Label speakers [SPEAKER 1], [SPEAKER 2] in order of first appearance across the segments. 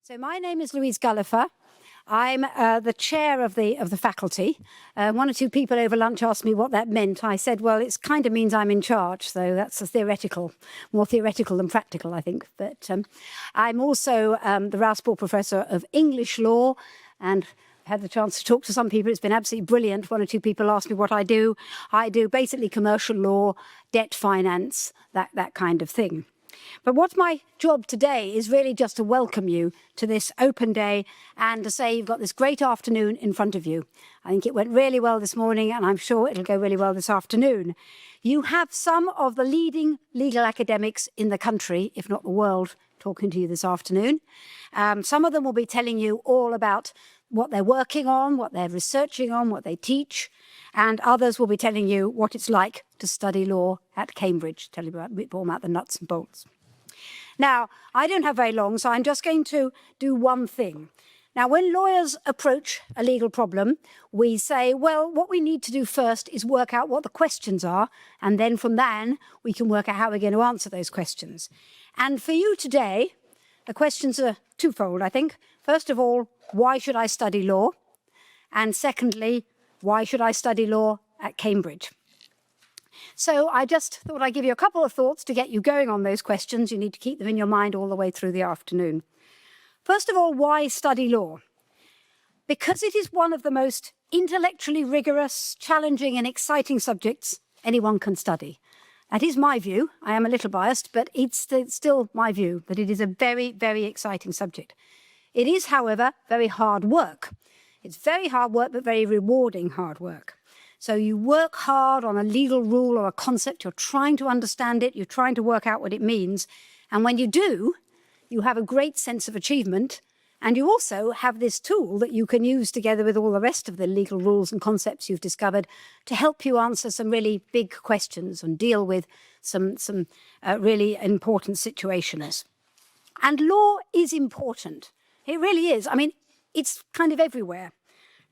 [SPEAKER 1] So my name is Louise Gullifer. I'm the chair of the faculty. One or two people over lunch asked me what that meant. I said, well, it kind of means I'm in charge, so that's more theoretical than practical, I think. But I'm also the Rouseball Professor of English Law, and had the chance to talk to some people. It's been absolutely brilliant. One or two people asked me what I do. I do basically commercial law, debt finance, that kind of thing. But what's my job today is really just to welcome you to this open day and to say you've got this great afternoon in front of you. I think it went really well this morning, and I'm sure it'll go really well this afternoon. You have some of the leading legal academics in the country, if not the world, talking to you this afternoon. Some of them will be telling you all about what they're working on, what they're researching on, what they teach, and others will be telling you what it's like to study law at Cambridge, tell you a bit more about the nuts and bolts. Now, I don't have very long, so I'm just going to do one thing. Now, when lawyers approach a legal problem, we say, well, what we need to do first is work out what the questions are, and then from then we can work out how we're going to answer those questions. And for you today, the questions are twofold, I think. First of all, why should I study law? And secondly, why should I study law at Cambridge? So I just thought I'd give you a couple of thoughts to get you going on those questions. You need to keep them in your mind all the way through the afternoon. First of all, why study law? Because it is one of the most intellectually rigorous, challenging and exciting subjects anyone can study. That is my view. I am a little biased, but it's still my view that it is a very, very exciting subject. It is, however, very hard work. It's very hard work, but very rewarding hard work. So you work hard on a legal rule or a concept, you're trying to understand it, you're trying to work out what it means. And when you do, you have a great sense of achievement. And you also have this tool that you can use together with all the rest of the legal rules and concepts you've discovered to help you answer some really big questions and deal with some really important situations. And law is important. It really is. I mean, it's kind of everywhere.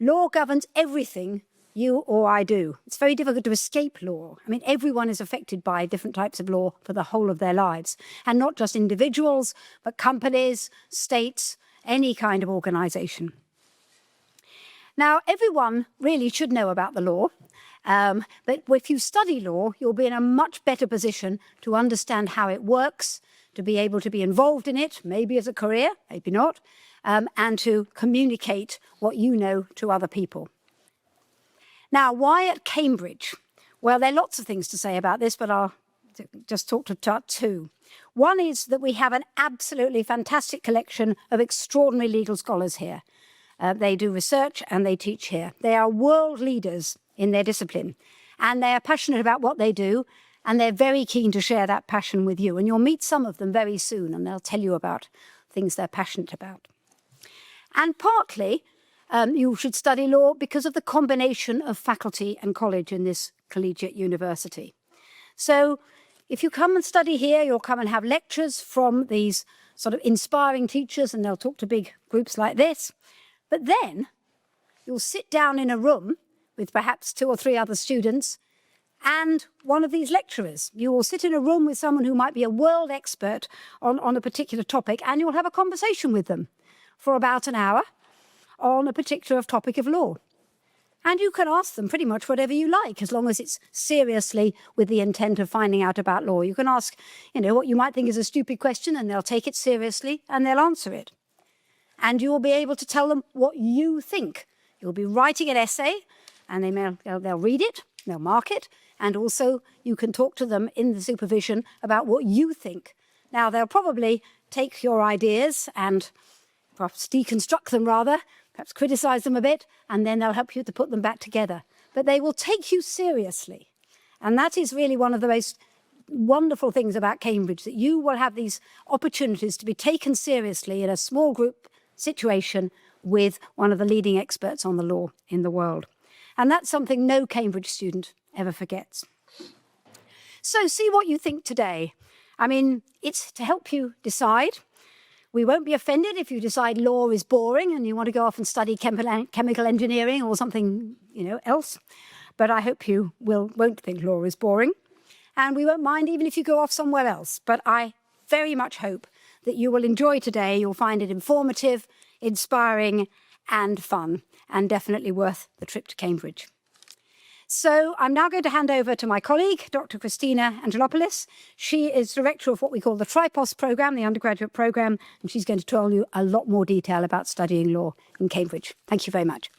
[SPEAKER 1] Law governs everything you or I do. It's very difficult to escape law. I mean, everyone is affected by different types of law for the whole of their lives. And not just individuals, but companies, states, any kind of organisation. Now, everyone really should know about the law. But if you study law, you'll be in a much better position to understand how it works, to be able to be involved in it, maybe as a career, maybe not, and to communicate what you know to other people. Now, why at Cambridge? Well, there are lots of things to say about this, but I'll just talk to two. One is that we have an absolutely fantastic collection of extraordinary legal scholars here. They do research and they teach here. They are world leaders in their discipline, and they are passionate about what they do, and they're very keen to share that passion with you. And you'll meet some of them very soon, and they'll tell you about things they're passionate about. And partly, you should study law because of the combination of faculty and college in this collegiate university. So if you come and study here, you'll come and have lectures from these sort of inspiring teachers, and they'll talk to big groups like this. But then you'll sit down in a room with perhaps 2 or 3 other students and one of these lecturers. You will sit in a room with someone who might be a world expert on a particular topic, and you'll have a conversation with them for about an hour on a particular topic of law. And you can ask them pretty much whatever you like, as long as it's seriously with the intent of finding out about law. You can ask, what you might think is a stupid question, and they'll take it seriously and they'll answer it. And you will be able to tell them what you think. You'll be writing an essay, and they'll read it, they'll mark it, and also you can talk to them in the supervision about what you think. Now, they'll probably take your ideas and perhaps deconstruct them rather, perhaps criticize them a bit, and then they'll help you to put them back together. But they will take you seriously. And that is really one of the most wonderful things about Cambridge, that you will have these opportunities to be taken seriously in a small group situation with one of the leading experts on the law in the world. And that's something no Cambridge student ever forgets. So see what you think today. I mean, it's to help you decide. We won't be offended if you decide law is boring and you want to go off and study chemical engineering or something, else. But I hope you won't think law is boring. And we won't mind even if you go off somewhere else. But I very much hope that you will enjoy today. You'll find it informative, inspiring, and fun, and definitely worth the trip to Cambridge. So I'm now going to hand over to my colleague, Dr. Christina Angelopoulos. She is director of what we call the Tripos program, the undergraduate program, and she's going to tell you a lot more detail about studying law in Cambridge. Thank you very much.